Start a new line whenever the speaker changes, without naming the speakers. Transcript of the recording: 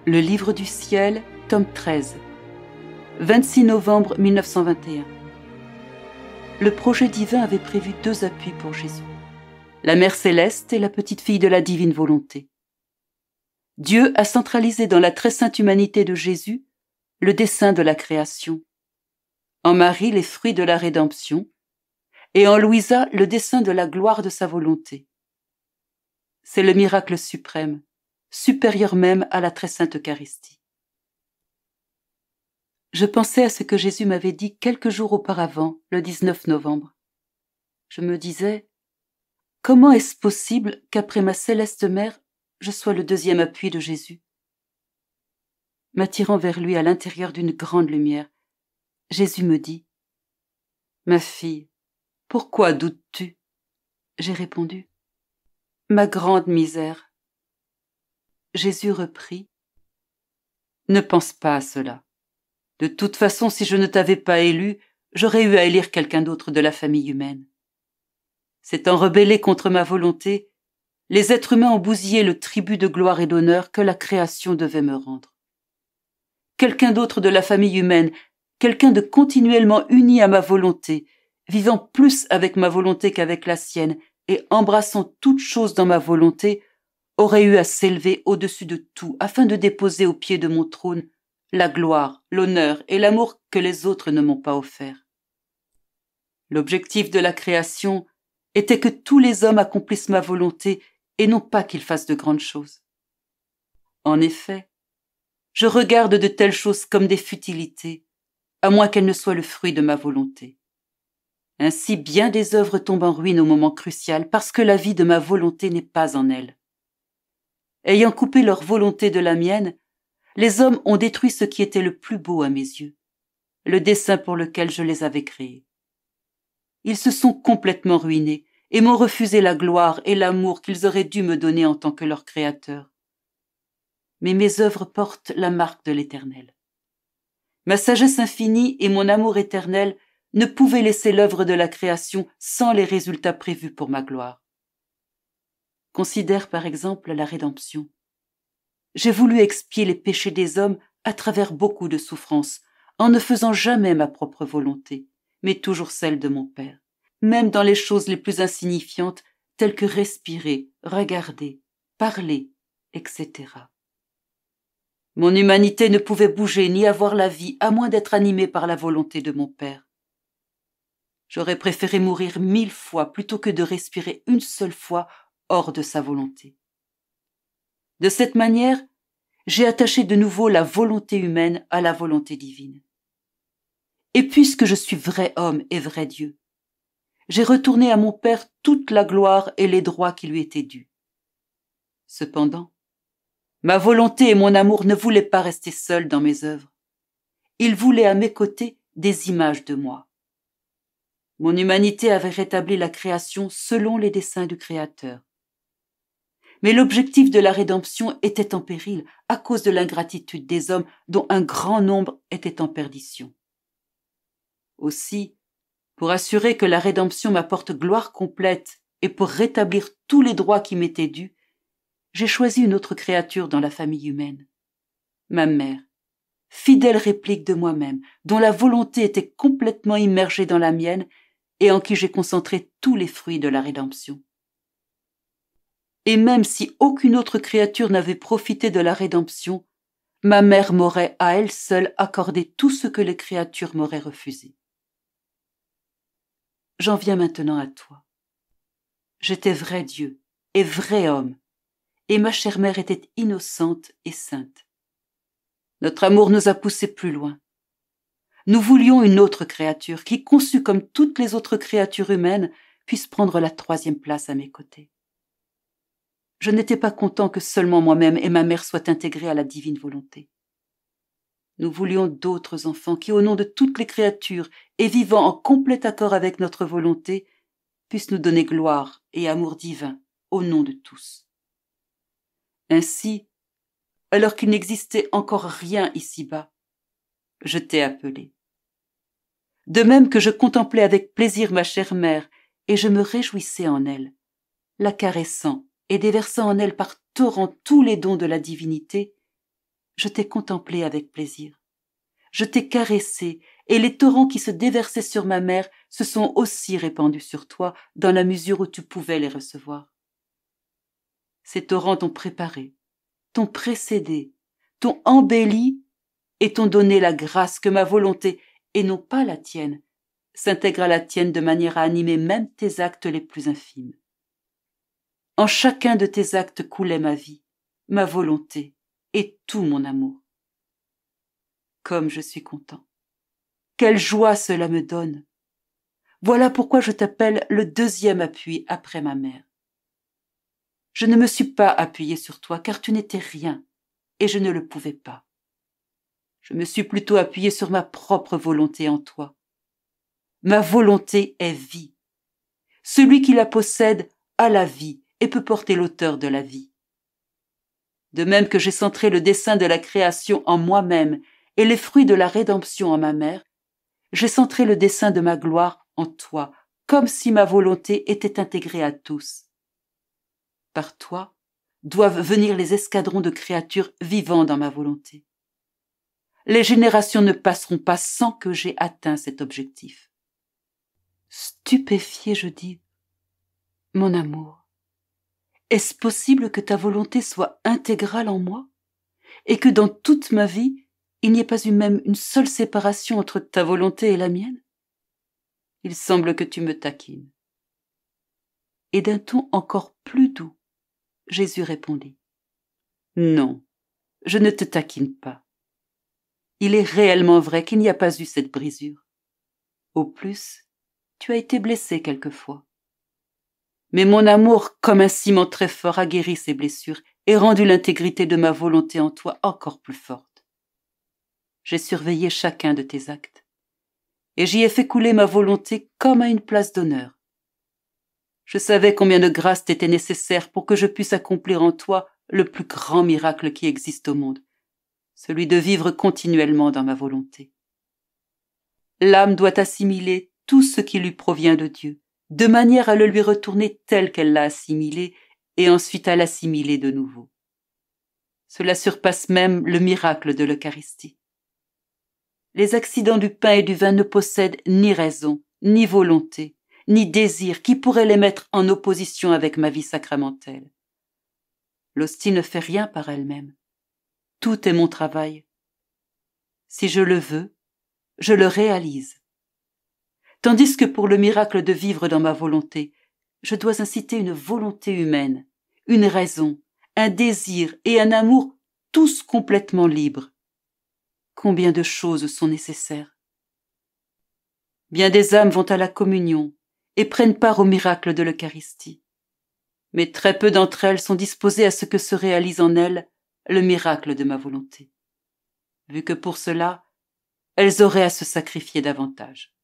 Le Livre du ciel, tome 13, 26 novembre 1921. Le projet divin avait prévu 2 appuis pour Jésus, la Mère Céleste et la petite fille de la divine volonté. Dieu a centralisé dans la très sainte humanité de Jésus le dessein de la création, en Marie les fruits de la rédemption, et en Louisa le dessein de la gloire de sa volonté. C'est le miracle suprême, supérieur même à la très sainte Eucharistie. Je pensais à ce que Jésus m'avait dit quelques jours auparavant, le 19 novembre. Je me disais, comment est-ce possible qu'après ma céleste mère, je sois le 2e appui de Jésus? M'attirant vers lui à l'intérieur d'une grande lumière, Jésus me dit, « Ma fille, pourquoi doutes-tu » J'ai répondu, « Ma grande misère. » Jésus reprit, « Ne pense pas à cela. De toute façon, si je ne t'avais pas élu, j'aurais eu à élire quelqu'un d'autre de la famille humaine. S'étant rebellés contre ma volonté, les êtres humains ont bousillé le tribut de gloire et d'honneur que la création devait me rendre. Quelqu'un d'autre de la famille humaine, quelqu'un de continuellement uni à ma volonté, vivant plus avec ma volonté qu'avec la sienne et embrassant toute chose dans ma volonté, aurait eu à s'élever au-dessus de tout afin de déposer au pied de mon trône la gloire, l'honneur et l'amour que les autres ne m'ont pas offert. L'objectif de la création était que tous les hommes accomplissent ma volonté et non pas qu'ils fassent de grandes choses. En effet, je regarde de telles choses comme des futilités, à moins qu'elles ne soient le fruit de ma volonté. Ainsi, bien des œuvres tombent en ruine au moment crucial parce que la vie de ma volonté n'est pas en elles. Ayant coupé leur volonté de la mienne, les hommes ont détruit ce qui était le plus beau à mes yeux, le dessein pour lequel je les avais créés. Ils se sont complètement ruinés et m'ont refusé la gloire et l'amour qu'ils auraient dû me donner en tant que leur créateur. Mais mes œuvres portent la marque de l'Éternel. Ma sagesse infinie et mon amour éternel ne pouvaient laisser l'œuvre de la création sans les résultats prévus pour ma gloire. Considère par exemple la rédemption. J'ai voulu expier les péchés des hommes à travers beaucoup de souffrances, en ne faisant jamais ma propre volonté, mais toujours celle de mon Père, même dans les choses les plus insignifiantes, telles que respirer, regarder, parler, etc. Mon humanité ne pouvait bouger ni avoir la vie, à moins d'être animée par la volonté de mon Père. J'aurais préféré mourir 1000 fois plutôt que de respirer une seule fois hors de sa volonté. De cette manière, j'ai attaché de nouveau la volonté humaine à la volonté divine. Et puisque je suis vrai homme et vrai Dieu, j'ai retourné à mon Père toute la gloire et les droits qui lui étaient dus. Cependant, ma volonté et mon amour ne voulaient pas rester seuls dans mes œuvres. Ils voulaient à mes côtés des images de moi. Mon humanité avait rétabli la création selon les desseins du Créateur. Mais l'objectif de la rédemption était en péril à cause de l'ingratitude des hommes dont un grand nombre était en perdition. Aussi, pour assurer que la rédemption m'apporte gloire complète et pour rétablir tous les droits qui m'étaient dus, j'ai choisi une autre créature dans la famille humaine, ma mère, fidèle réplique de moi-même, dont la volonté était complètement immergée dans la mienne et en qui j'ai concentré tous les fruits de la rédemption. Et même si aucune autre créature n'avait profité de la rédemption, ma mère m'aurait à elle seule accordé tout ce que les créatures m'auraient refusé. J'en viens maintenant à toi. J'étais vrai Dieu et vrai homme, et ma chère mère était innocente et sainte. Notre amour nous a poussés plus loin. Nous voulions une autre créature qui, conçue comme toutes les autres créatures humaines, puisse prendre la 3e place à mes côtés. Je n'étais pas content que seulement moi-même et ma mère soient intégrés à la divine volonté. Nous voulions d'autres enfants qui, au nom de toutes les créatures et vivant en complet accord avec notre volonté, puissent nous donner gloire et amour divin au nom de tous. Ainsi, alors qu'il n'existait encore rien ici-bas, je t'ai appelé. De même que je contemplais avec plaisir ma chère mère et je me réjouissais en elle, la caressant et déversant en elle par torrents tous les dons de la divinité, je t'ai contemplé avec plaisir. Je t'ai caressé, et les torrents qui se déversaient sur ma mère se sont aussi répandus sur toi dans la mesure où tu pouvais les recevoir. Ces torrents t'ont préparé, t'ont précédé, t'ont embelli et t'ont donné la grâce que ma volonté, et non pas la tienne, s'intègre à la tienne de manière à animer même tes actes les plus infimes. En chacun de tes actes coulait ma vie, ma volonté et tout mon amour. Comme je suis content. Quelle joie cela me donne. Voilà pourquoi je t'appelle le deuxième appui après ma mère. Je ne me suis pas appuyé sur toi car tu n'étais rien et je ne le pouvais pas. Je me suis plutôt appuyé sur ma propre volonté en toi. Ma volonté est vie. Celui qui la possède a la vie et peut porter l'auteur de la vie. De même que j'ai centré le dessein de la création en moi-même et les fruits de la rédemption en ma mère, j'ai centré le dessein de ma gloire en toi, comme si ma volonté était intégrée à tous. Par toi doivent venir les escadrons de créatures vivant dans ma volonté. Les générations ne passeront pas sans que j'aie atteint cet objectif. Stupéfié, je dis, mon amour, est-ce possible que ta volonté soit intégrale en moi et que dans toute ma vie, il n'y ait pas eu même une seule séparation entre ta volonté et la mienne? Il semble que tu me taquines. Et d'un ton encore plus doux, Jésus répondit, non, je ne te taquine pas. Il est réellement vrai qu'il n'y a pas eu cette brisure. Au plus, tu as été blessé quelquefois. Mais mon amour, comme un ciment très fort, a guéri ces blessures et rendu l'intégrité de ma volonté en toi encore plus forte. J'ai surveillé chacun de tes actes, et j'y ai fait couler ma volonté comme à une place d'honneur. Je savais combien de grâce t'était nécessaire pour que je puisse accomplir en toi le plus grand miracle qui existe au monde, celui de vivre continuellement dans ma volonté. L'âme doit assimiler tout ce qui lui provient de Dieu, de manière à le lui retourner tel qu'elle l'a assimilé et ensuite à l'assimiler de nouveau. Cela surpasse même le miracle de l'Eucharistie. Les accidents du pain et du vin ne possèdent ni raison, ni volonté, ni désir qui pourrait les mettre en opposition avec ma vie sacramentelle. L'hostie ne fait rien par elle-même. Tout est mon travail. Si je le veux, je le réalise. Tandis que pour le miracle de vivre dans ma volonté, je dois inciter une volonté humaine, une raison, un désir et un amour tous complètement libres. Combien de choses sont nécessaires? Bien des âmes vont à la communion et prennent part au miracle de l'Eucharistie. Mais très peu d'entre elles sont disposées à ce que se réalise en elles le miracle de ma volonté, vu que pour cela, elles auraient à se sacrifier davantage.